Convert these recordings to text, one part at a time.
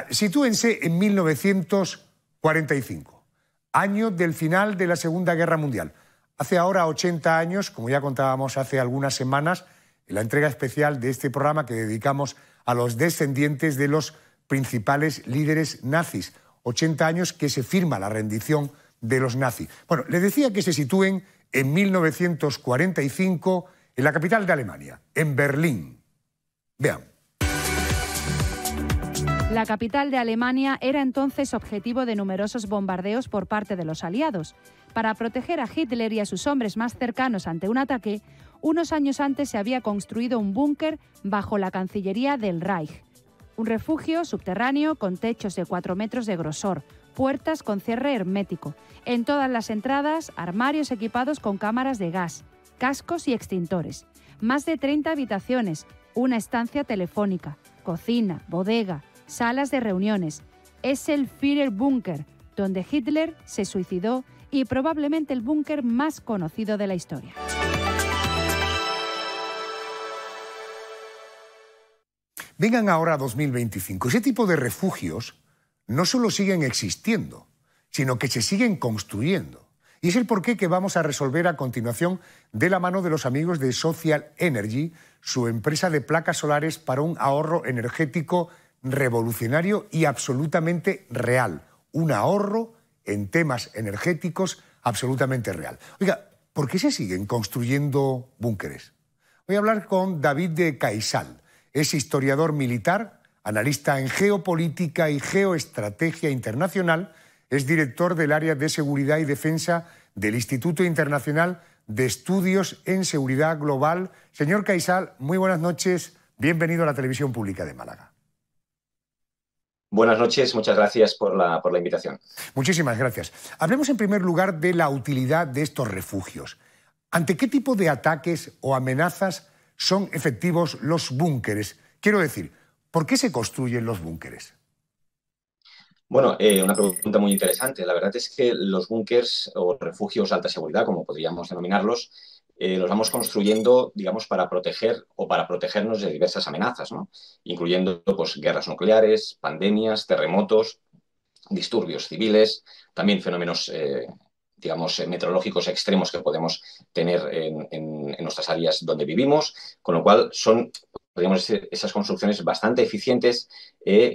Sitúense en 1945, año del final de la Segunda Guerra Mundial. Hace ahora 80 años, como ya contábamos hace algunas semanas, en la entrega especial de este programa que dedicamos a los descendientes de los principales líderes nazis. 80 años que se firma la rendición de los nazis. Bueno, les decía que se sitúen en 1945 en la capital de Alemania, en Berlín. Vean. La capital de Alemania era entonces objetivo de numerosos bombardeos por parte de los aliados. Para proteger a Hitler y a sus hombres más cercanos ante un ataque, unos años antes se había construido un búnker bajo la Cancillería del Reich. Un refugio subterráneo con techos de 4 metros de grosor, puertas con cierre hermético. En todas las entradas, armarios equipados con cámaras de gas, cascos y extintores. Más de 30 habitaciones, una estancia telefónica, cocina, bodega, salas de reuniones. Es el Führerbunker, donde Hitler se suicidó y probablemente el búnker más conocido de la historia. Vengan ahora a 2025. Ese tipo de refugios no solo siguen existiendo, sino que se siguen construyendo. Y es el porqué que vamos a resolver a continuación de la mano de los amigos de Social Energy, su empresa de placas solares para un ahorro energético revolucionario y absolutamente real. Un ahorro en temas energéticos absolutamente real. Oiga, ¿por qué se siguen construyendo búnkeres? Voy a hablar con David de Caisal. Es historiador militar, analista en geopolítica y geoestrategia internacional. Es director del área de seguridad y defensa del Instituto Internacional de Estudios en Seguridad Global. Señor Caisal, muy buenas noches. Bienvenido a la Televisión Pública de Málaga. Buenas noches, muchas gracias por la invitación. Muchísimas gracias. Hablemos en primer lugar de la utilidad de estos refugios. ¿Ante qué tipo de ataques o amenazas son efectivos los búnkeres? Quiero decir, ¿por qué se construyen los búnkeres? Bueno, una pregunta muy interesante. La verdad es que los búnkers o refugios de alta seguridad, como podríamos denominarlos, los vamos construyendo, digamos, para proteger o para protegernos de diversas amenazas, ¿no? Incluyendo pues, guerras nucleares, pandemias, terremotos, disturbios civiles, también fenómenos digamos, meteorológicos extremos que podemos tener en nuestras áreas donde vivimos, con lo cual son, podríamos decir, esas construcciones bastante eficientes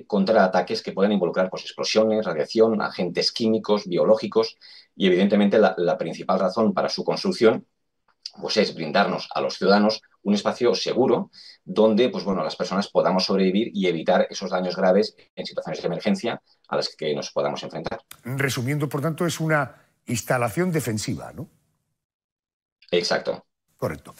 contra ataques que pueden involucrar pues, explosiones, radiación, agentes químicos, biológicos, y evidentemente la principal razón para su construcción pues, es brindarnos a los ciudadanos un espacio seguro donde pues, bueno, las personas podamos sobrevivir y evitar esos daños graves en situaciones de emergencia a las que nos podamos enfrentar. Resumiendo, por tanto, es una instalación defensiva, ¿no? Exacto. Correcto.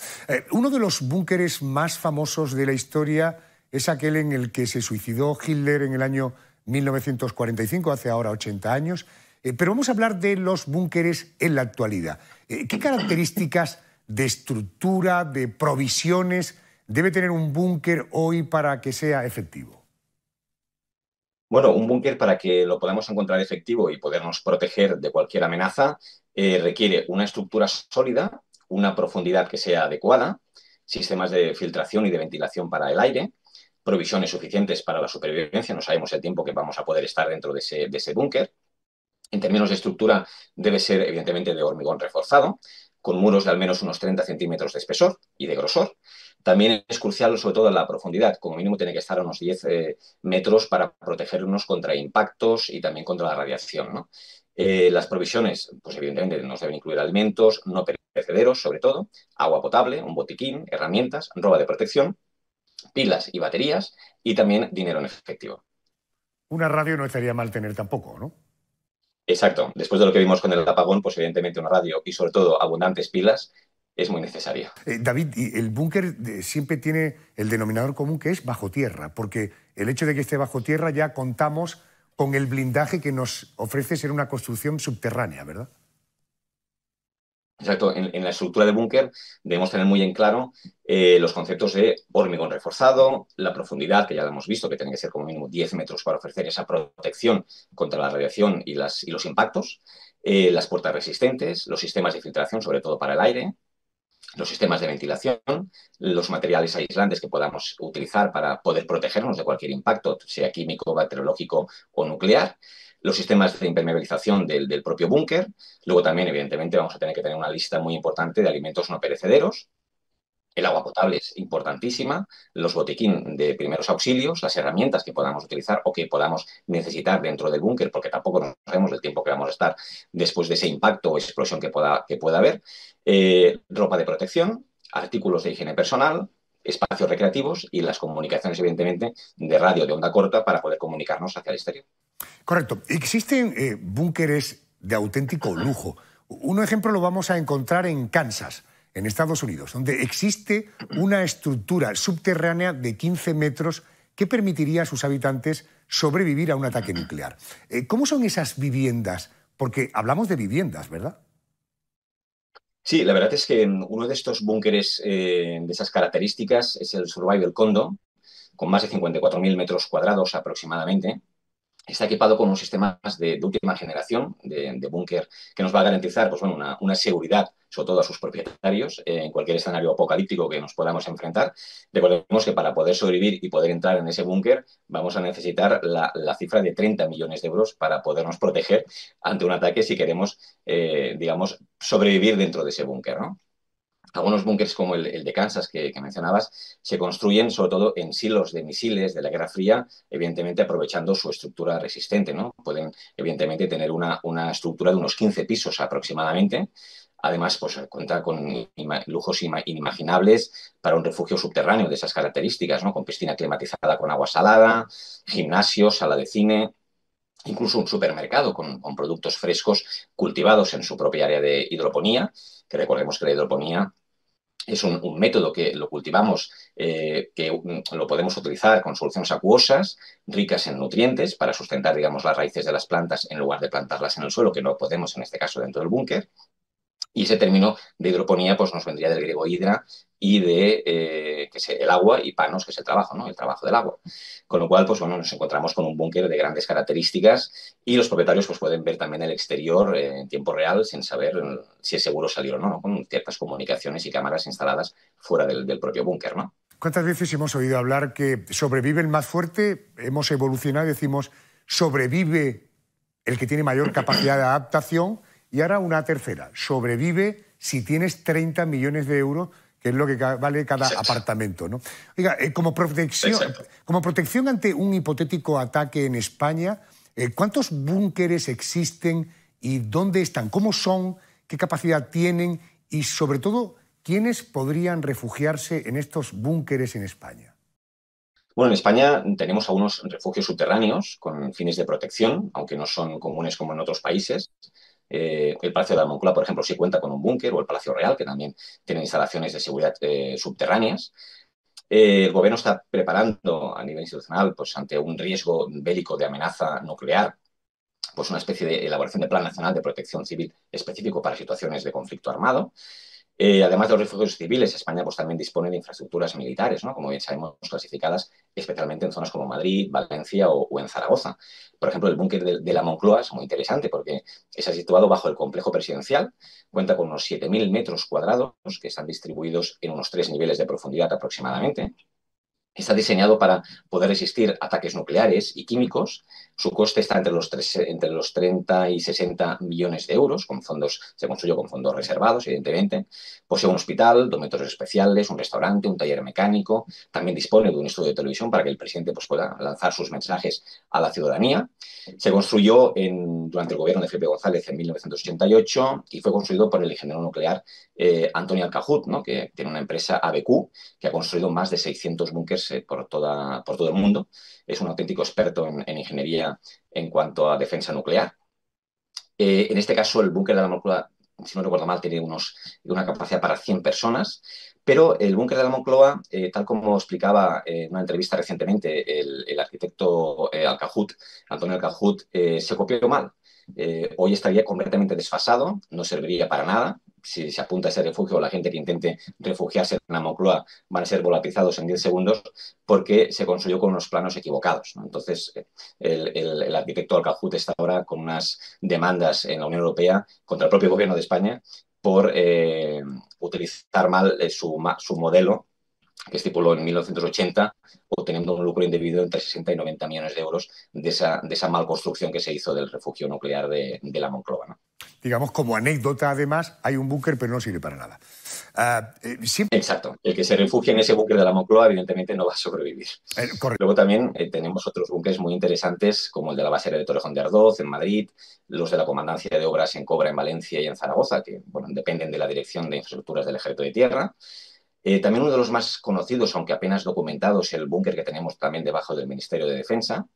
Uno de los búnkeres más famosos de la historia es aquel en el que se suicidó Hitler en el año 1945, hace ahora 80 años. Pero vamos a hablar de los búnkeres en la actualidad. ¿Qué características de estructura, de provisiones debe tener un búnker hoy para que sea efectivo? Bueno, un búnker para que lo podamos encontrar efectivo y podernos proteger de cualquier amenaza requiere una estructura sólida, una profundidad que sea adecuada, sistemas de filtración y de ventilación para el aire, provisiones suficientes para la supervivencia, no sabemos el tiempo que vamos a poder estar dentro de ese búnker. En términos de estructura debe ser evidentemente de hormigón reforzado, con muros de al menos unos 30 centímetros de espesor y de grosor. También es crucial, sobre todo, la profundidad. Como mínimo tiene que estar a unos 10 metros para protegernos contra impactos y también contra la radiación, ¿no? Las provisiones, pues evidentemente nos deben incluir alimentos no perecederos, sobre todo, agua potable, un botiquín, herramientas, ropa de protección, pilas y baterías y también dinero en efectivo. Una radio no estaría mal tener tampoco, ¿no? Exacto. Después de lo que vimos con el apagón, pues evidentemente una radio y sobre todo abundantes pilas es muy necesario. David, el búnker siempre tiene el denominador común que es bajo tierra, porque el hecho de que esté bajo tierra ya contamos con el blindaje que nos ofrece ser una construcción subterránea, ¿verdad? Exacto. En la estructura de búnker debemos tener muy en claro los conceptos de hormigón reforzado, la profundidad, que ya lo hemos visto, que tiene que ser como mínimo 10 metros para ofrecer esa protección contra la radiación y los impactos, las puertas resistentes, los sistemas de filtración, sobre todo para el aire, los sistemas de ventilación, los materiales aislantes que podamos utilizar para poder protegernos de cualquier impacto, sea químico, bacteriológico o nuclear, los sistemas de impermeabilización del propio búnker. Luego también, evidentemente, vamos a tener que tener una lista muy importante de alimentos no perecederos. El agua potable es importantísima, los botiquín de primeros auxilios, las herramientas que podamos utilizar o que podamos necesitar dentro del búnker, porque tampoco nos sabemos el tiempo que vamos a estar después de ese impacto o explosión que pueda haber. Ropa de protección, artículos de higiene personal, espacios recreativos y las comunicaciones, evidentemente, de radio de onda corta para poder comunicarnos hacia el exterior. Correcto. Existen búnkeres de auténtico lujo. Un ejemplo lo vamos a encontrar en Kansas, en Estados Unidos, donde existe una estructura subterránea de 15 metros que permitiría a sus habitantes sobrevivir a un ataque nuclear. ¿Cómo son esas viviendas? Porque hablamos de viviendas, ¿verdad? Sí, la verdad es que uno de estos búnkeres de esas características es el Survival Condo, con más de 54.000 metros cuadrados aproximadamente. Está equipado con un sistema de última generación de búnker que nos va a garantizar pues, bueno, una seguridad, sobre todo a sus propietarios, en cualquier escenario apocalíptico que nos podamos enfrentar. Recordemos que para poder sobrevivir y poder entrar en ese búnker vamos a necesitar la cifra de 30 millones de euros para podernos proteger ante un ataque si queremos, digamos, sobrevivir dentro de ese búnker, ¿no? Algunos búnkers como el de Kansas que mencionabas se construyen sobre todo en silos de misiles de la Guerra Fría, evidentemente aprovechando su estructura resistente, ¿no? Pueden evidentemente tener una estructura de unos 15 pisos aproximadamente. Además, pues cuenta con lujos inimaginables para un refugio subterráneo de esas características, ¿no? Con piscina climatizada con agua salada, gimnasio, sala de cine, incluso un supermercado con productos frescos cultivados en su propia área de hidroponía, que recordemos que la hidroponía es un método que lo cultivamos, que lo podemos utilizar con soluciones acuosas, ricas en nutrientes, para sustentar, digamos, las raíces de las plantas en lugar de plantarlas en el suelo, que no podemos en este caso dentro del búnker. Y ese término de hidroponía pues, nos vendría del griego hidra y de que es el agua y panos, que es el trabajo, ¿no? El trabajo del agua. Con lo cual, pues bueno, nos encontramos con un búnker de grandes características y los propietarios pues, pueden ver también el exterior en tiempo real sin saber si es seguro salir o no, ¿no? Con ciertas comunicaciones y cámaras instaladas fuera del propio búnker, ¿no? ¿Cuántas veces hemos oído hablar que sobrevive el más fuerte? Hemos evolucionado y decimos sobrevive el que tiene mayor capacidad de adaptación. Y ahora una tercera, sobrevive si tienes 30 millones de euros, que es lo que vale cada apartamento, ¿no? Oiga, como protección ante un hipotético ataque en España, ¿cuántos búnkeres existen y dónde están? ¿Cómo son? ¿Qué capacidad tienen? Y sobre todo, ¿quiénes podrían refugiarse en estos búnkeres en España? Bueno, en España tenemos algunos refugios subterráneos con fines de protección, aunque no son comunes como en otros países. El Palacio de la Moncloa, por ejemplo, sí cuenta con un búnker, o el Palacio Real, que también tiene instalaciones de seguridad subterráneas. El gobierno está preparando a nivel institucional, pues ante un riesgo bélico de amenaza nuclear, pues una especie de elaboración de Plan Nacional de Protección Civil específico para situaciones de conflicto armado. Además de los refugios civiles, España pues, también dispone de infraestructuras militares, ¿no? Como bien sabemos, clasificadas especialmente en zonas como Madrid, Valencia o en Zaragoza. Por ejemplo, el búnker de la Moncloa es muy interesante porque está situado bajo el complejo presidencial, cuenta con unos 7.000 metros cuadrados que están distribuidos en unos 3 niveles de profundidad aproximadamente. Está diseñado para poder resistir ataques nucleares y químicos. Su coste está entre los 30 y 60 millones de euros. Se construyó con fondos reservados, evidentemente. Posee un hospital, dormitorios especiales, un restaurante, un taller mecánico. También dispone de un estudio de televisión para que el presidente pues, pueda lanzar sus mensajes a la ciudadanía. Se construyó durante el gobierno de Felipe González en 1988 y fue construido por el ingeniero nuclear Antonio Alcajut, ¿no? Que tiene una empresa ABQ que ha construido más de 600 búnkers por todo el mundo. Es un auténtico experto en ingeniería en cuanto a defensa nuclear. En este caso, el búnker de la Moncloa, si no recuerdo mal, tiene una capacidad para 100 personas, pero el búnker de la Moncloa, tal como explicaba en una entrevista recientemente el arquitecto Antonio Alcajut, se copió mal. Hoy estaría completamente desfasado, no serviría para nada. Si se apunta a ese refugio, la gente que intente refugiarse en la Moncloa van a ser volatilizados en 10 segundos porque se construyó con unos planos equivocados, ¿no? Entonces, el arquitecto Alcajut está ahora con unas demandas en la Unión Europea contra el propio gobierno de España por utilizar mal su modelo, que estipuló en 1980, obteniendo un lucro indebido entre 60 y 90 millones de euros de esa mal construcción que se hizo del refugio nuclear de la Moncloa, ¿no? Digamos, como anécdota, además, hay un búnker, pero no sirve para nada. Exacto. El que se refugie en ese búnker de la Moncloa, evidentemente, no va a sobrevivir. Luego también tenemos otros búnkeres muy interesantes, como el de la base aérea de Torrejón de Ardoz, en Madrid, los de la Comandancia de Obras en Cobra, en Valencia y en Zaragoza, que bueno, dependen de la Dirección de Infraestructuras del Ejército de Tierra. También uno de los más conocidos, aunque apenas documentados, es el búnker que tenemos también debajo del Ministerio de Defensa.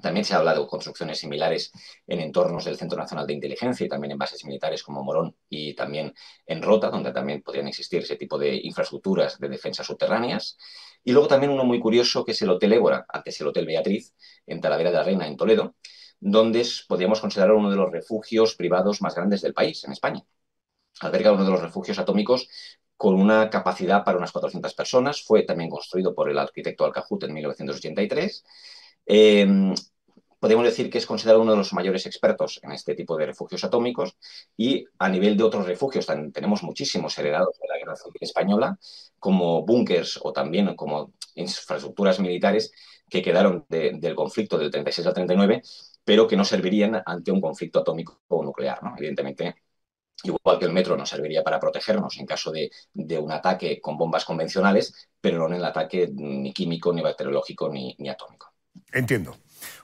También se ha hablado de construcciones similares en entornos del Centro Nacional de Inteligencia y también en bases militares como Morón y también en Rota, donde también podrían existir ese tipo de infraestructuras de defensa subterráneas. Y luego también uno muy curioso, que es el Hotel Égora, antes el Hotel Beatriz, en Talavera de la Reina, en Toledo, donde podríamos considerar uno de los refugios privados más grandes del país, en España. Alberga uno de los refugios atómicos con una capacidad para unas 400 personas. Fue también construido por el arquitecto Alcajut en 1983. Podemos decir que es considerado uno de los mayores expertos en este tipo de refugios atómicos, y a nivel de otros refugios tenemos muchísimos heredados de la Guerra Civil Española, como búnkers o también como infraestructuras militares que quedaron del conflicto del 36 al 39, pero que no servirían ante un conflicto atómico o nuclear, ¿no? Evidentemente, igual que el metro nos serviría para protegernos en caso de un ataque con bombas convencionales, pero no en el ataque ni químico, ni bacteriológico, ni atómico. Entiendo.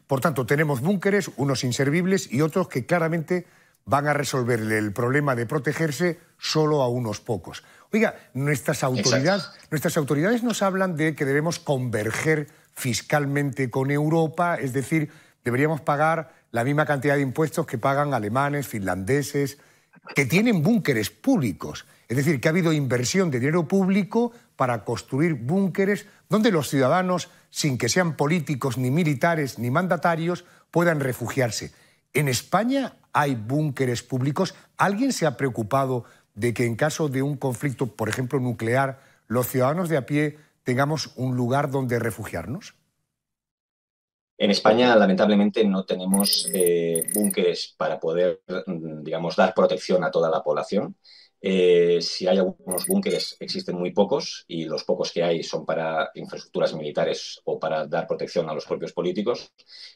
Por tanto, tenemos búnkeres, unos inservibles y otros que claramente van a resolverle el problema de protegerse solo a unos pocos. Oiga, nuestras autoridades nos hablan de que debemos converger fiscalmente con Europa, es decir, deberíamos pagar la misma cantidad de impuestos que pagan alemanes, finlandeses, que tienen búnkeres públicos. Es decir, que ha habido inversión de dinero público para construir búnkeres donde los ciudadanos, sin que sean políticos, ni militares, ni mandatarios, puedan refugiarse. ¿En España hay búnkeres públicos? ¿Alguien se ha preocupado de que en caso de un conflicto, por ejemplo, nuclear, los ciudadanos de a pie tengamos un lugar donde refugiarnos? En España, lamentablemente, no tenemos búnkeres para poder, digamos, dar protección a toda la población. Si hay algunos búnkeres, existen muy pocos, y los pocos que hay son para infraestructuras militares o para dar protección a los propios políticos.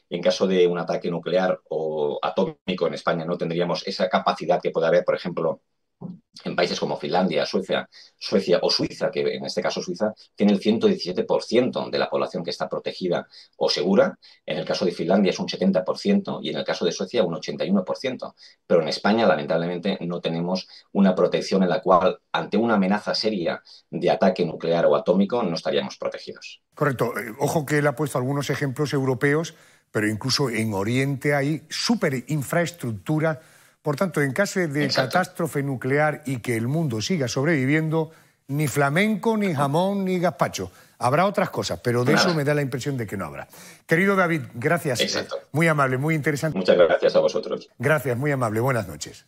En caso de un ataque nuclear o atómico, en España no tendríamos esa capacidad que puede haber, por ejemplo, en países como Finlandia, Suecia o Suiza, que en este caso Suiza tiene el 117% de la población que está protegida o segura. En el caso de Finlandia es un 70% y en el caso de Suecia un 81%. Pero en España, lamentablemente, no tenemos una protección en la cual, ante una amenaza seria de ataque nuclear o atómico, no estaríamos protegidos. Correcto. Ojo que él ha puesto algunos ejemplos europeos, pero incluso en Oriente hay superinfraestructura. Por tanto, en caso de catástrofe nuclear y que el mundo siga sobreviviendo, ni flamenco, ni jamón, ni gazpacho. Habrá otras cosas, pero de eso me da la impresión de que no habrá. Querido David, gracias. Exacto. Muy amable, muy interesante. Muchas gracias a vosotros. Gracias, muy amable. Buenas noches.